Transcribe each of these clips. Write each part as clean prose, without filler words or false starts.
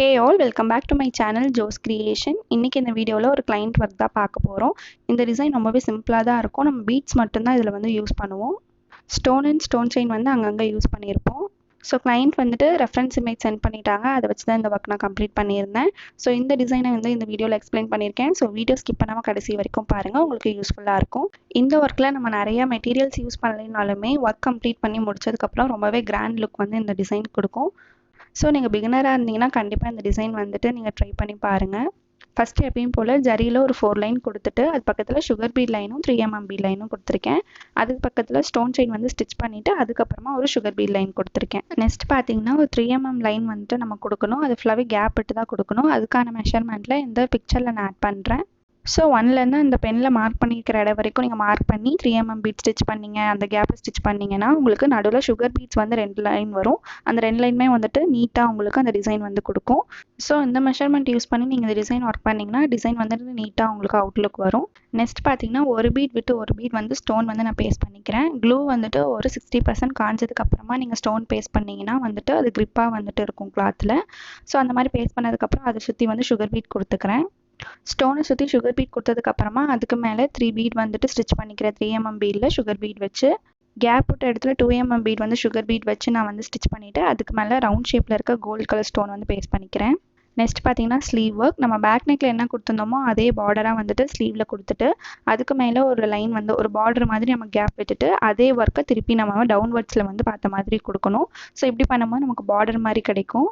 Hey all, welcome back to my channel Joe's Creation. இன்னைக்கு இந்த வீடியோவில் ஒரு client work தான் பார்க்க போகிறோம். இந்த டிசைன் ரொம்பவே சிம்பிளாக தான் இருக்கும். நம்ம பீட்ஸ் மட்டும்தான் இதில் வந்து யூஸ் பண்ணுவோம். ஸ்டோன் அண்ட் ஸ்டோன் செயின் வந்து அங்கங்கே யூஸ் பண்ணியிருப்போம். ஸோ client வந்துட்டு ரெஃபரன்ஸ் இமேஜ் சென்ட் பண்ணிட்டாங்க. அதை வச்சு தான் இந்த ஒர்க் நான் கம்ப்ளீட் பண்ணியிருந்தேன். ஸோ இந்த டிசைனை வந்து இந்த வீடியோவில் எக்ஸ்பிளைன் பண்ணியிருக்கேன். ஸோ வீடியோ ஸ்கிப் பண்ணாமல் கடைசி வரைக்கும் பாருங்கள், உங்களுக்கு யூஸ்ஃபுல்லாக இருக்கும். இந்த ஒர்க்கில் நம்ம நிறைய மெட்டீரியல்ஸ் யூஸ் பண்ணலைனாலுமே ஒர்க் கம்ப்ளீட் பண்ணி முடிச்சதுக்கப்புறம் ரொம்பவே கிராண்ட் லுக் வந்து இந்த டிசைன் கொடுக்கும். ஸோ நீங்கள் பிகினராக இருந்தீங்கன்னா கண்டிப்பாக இந்த டிசைன் வந்துட்டு நீங்கள் ட்ரை பண்ணி பாருங்கள். ஃபஸ்ட்டு எப்பயும் போல் ஜரியில் ஒரு 4 லைன் கொடுத்துட்டு அது பக்கத்தில் சுகர் பீட் லைனும் 3mm பீட் லைனும் கொடுத்துருக்கேன். அதுக்கு பக்கத்தில் ஸ்டோன் செயின் வந்து ஸ்டிச் பண்ணிவிட்டு அதுக்கப்புறமா ஒரு சுகர் பீட் லைன் கொடுத்துருக்கேன். நெக்ஸ்ட் பார்த்தீங்கன்னா ஒரு 3mm லைன் வந்துட்டு நம்ம கொடுக்கணும். அது ஃபுல்லாகவே கேப் விட்டு தான் கொடுக்கணும். அதுக்கான மெஷர்மெண்ட்டில் இந்த பிக்சரில் நான் ஆட் பண்ணுறேன். ஸோ 1லேருந்து அந்த பெனில் மார்க் பண்ணியிருக்கிற இடம் வரைக்கும் நீங்கள் மார்க் பண்ணி 3mm பீட் ஸ்டிச் பண்ணிங்க, அந்த கேப்பை ஸ்டிச் பண்ணிங்கன்னா உங்களுக்கு நடுவில் சுகர் பீட்ஸ் வந்து 2 லைன் வரும். அந்த 2 லைனுமே வந்துட்டு நீட்டாக உங்களுக்கு அந்த டிசைன் வந்து கொடுக்கும். ஸோ இந்த மெஷர்மெண்ட் யூஸ் பண்ணி நீங்கள் இந்த டிசைன் ஒர்க் பண்ணிங்கன்னா டிசைன் வந்துட்டு நீட்டாக உங்களுக்கு அவுட்லுக் வரும். நெக்ஸ்ட் பார்த்தீங்கன்னா ஒரு பீட் விட்டு ஒரு பீட் வந்து ஸ்டோன் வந்து நான் பேஸ்ட் பண்ணிக்கிறேன். க்ளூ வந்துட்டு ஒரு 60% காஞ்சதுக்கு அப்புறமா நீங்கள் ஸ்டோன் பேஸ்ட் பண்ணிங்கன்னா வந்துட்டு அது க்ரிப்பாக வந்துட்டு இருக்கும் கிளாத்தில். ஸோ அந்த மாதிரி பேஸ்ட் பண்ணதுக்கப்புறம் அதை சுற்றி வந்து சுகர் பீட் கொடுத்துக்கிறேன். ஸ்டோனை சுற்றி சுகர் பீட் கொடுத்ததுக்கப்புறமா அதுக்கு மேலே 3 பீட் வந்துட்டு ஸ்டிச் பண்ணிக்கிறேன். 3mm பீடில் சுகர் பீட் வச்சு கேப் விட்ட இடத்துல 2mm பீட் வந்து சுகர் பீட் வச்சு நான் வந்து ஸ்டிச் பண்ணிவிட்டு அதுக்கு மேலே ரவுண்ட் ஷேப்பில் இருக்க கோல்டு கலர் ஸ்டோன் வந்து பேஸ்ட் பண்ணிக்கிறேன். நெக்ஸ்ட் பார்த்தீங்கன்னா ஸ்லீவ் ஒர்க். நம்ம பேக் நெக்கில் என்ன கொடுத்துருந்தோமோ அதே பார்டராக வந்துட்டு ஸ்லீவில் கொடுத்துட்டு அதுக்கு மேலே ஒரு லைன் வந்து ஒரு பார்டர் மாதிரி நம்ம கேப் விட்டுட்டு அதே ஒர்க்கை திருப்பி நம்ம டவுன்வர்ட்ஸில் வந்து பார்த்த மாதிரி கொடுக்கணும். ஸோ இப்படி பண்ணும்போது நமக்கு பார்டர் மாதிரி கிடைக்கும்.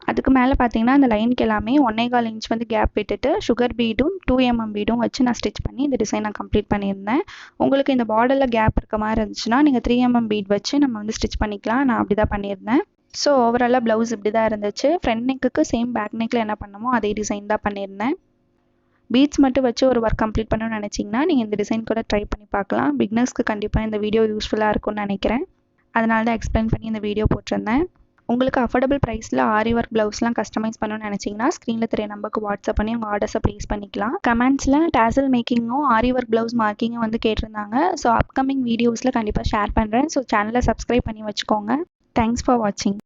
அதுக்கு மேலே பார்த்தீங்கன்னா அந்த லைனுக்கு எல்லாமே 1.25 இன்ச் வந்து கேப் விட்டுட்டு சுகர் பீடும் 2mm பீடும் வச்சு நான் ஸ்டிச் பண்ணி இந்த டிசைன் நான் கம்ப்ளீட் பண்ணியிருந்தேன். உங்களுக்கு இந்த பார்டரில் கேப் இருக்க மாதிரி இருந்துச்சுன்னா நீங்கள் 3mm பீட் வச்சு நம்ம வந்து ஸ்டிச் பண்ணிக்கலாம். நான் அப்படி தான் பண்ணியிருந்தேன். ஸோ ஓவராலாக ப்ளவுஸ் இப்படி தான் இருந்துச்சு. ஃப்ரண்ட் நெக்குக்கு சேம் பேக் நெக்கில் என்ன பண்ணமோ அதே டிசைன் தான் பண்ணியிருந்தேன். பீட்ஸ் மட்டும் வச்சு ஒரு ஒர்க் கம்ப்ளீட் பண்ணணும்னு நினச்சிங்கன்னா நீங்கள் இந்த டிசைன் கூட ட்ரை பண்ணி பார்க்கலாம். பிகினர்ஸ்க்கு கண்டிப்பாக இந்த வீடியோ யூஸ்ஃபுல்லாக இருக்கும்னு நினைக்கிறேன். அதனால தான் எக்ஸ்பிளைன் பண்ணி இந்த வீடியோ போட்டிருந்தேன். உங்களுக்கு அஃபோர்டபுள் ப்ரைஸில் ஆரி ஒர்க் ப்ளவுஸ்லாம் கஸ்டமைஸ் பண்ணணும்னு நினச்சிங்கன்னா ஸ்க்ரீனில் தெரிய நம்பருக்கு வாட்ஸ்அப் பண்ணி உங்கள் ஆர்டர்ஸை ப்ளேஸ் பண்ணிக்கலாம். கமெண்ட்ஸில் டேசல் மேக்கிங்கும் ஆரி ஒர்க் ப்ளவுஸ் மார்க்கிங்கும் வந்து கேட்டிருந்தாங்க. ஸோ அப்கமிங் வீடியோஸில் கண்டிப்பாக ஷேர் பண்ணுறேன். ஸோ சேனலை சப்ஸ்கிரைப் பண்ணி வச்சுக்கோங்க. தேங்க்ஸ் ஃபார் வாட்சிங்.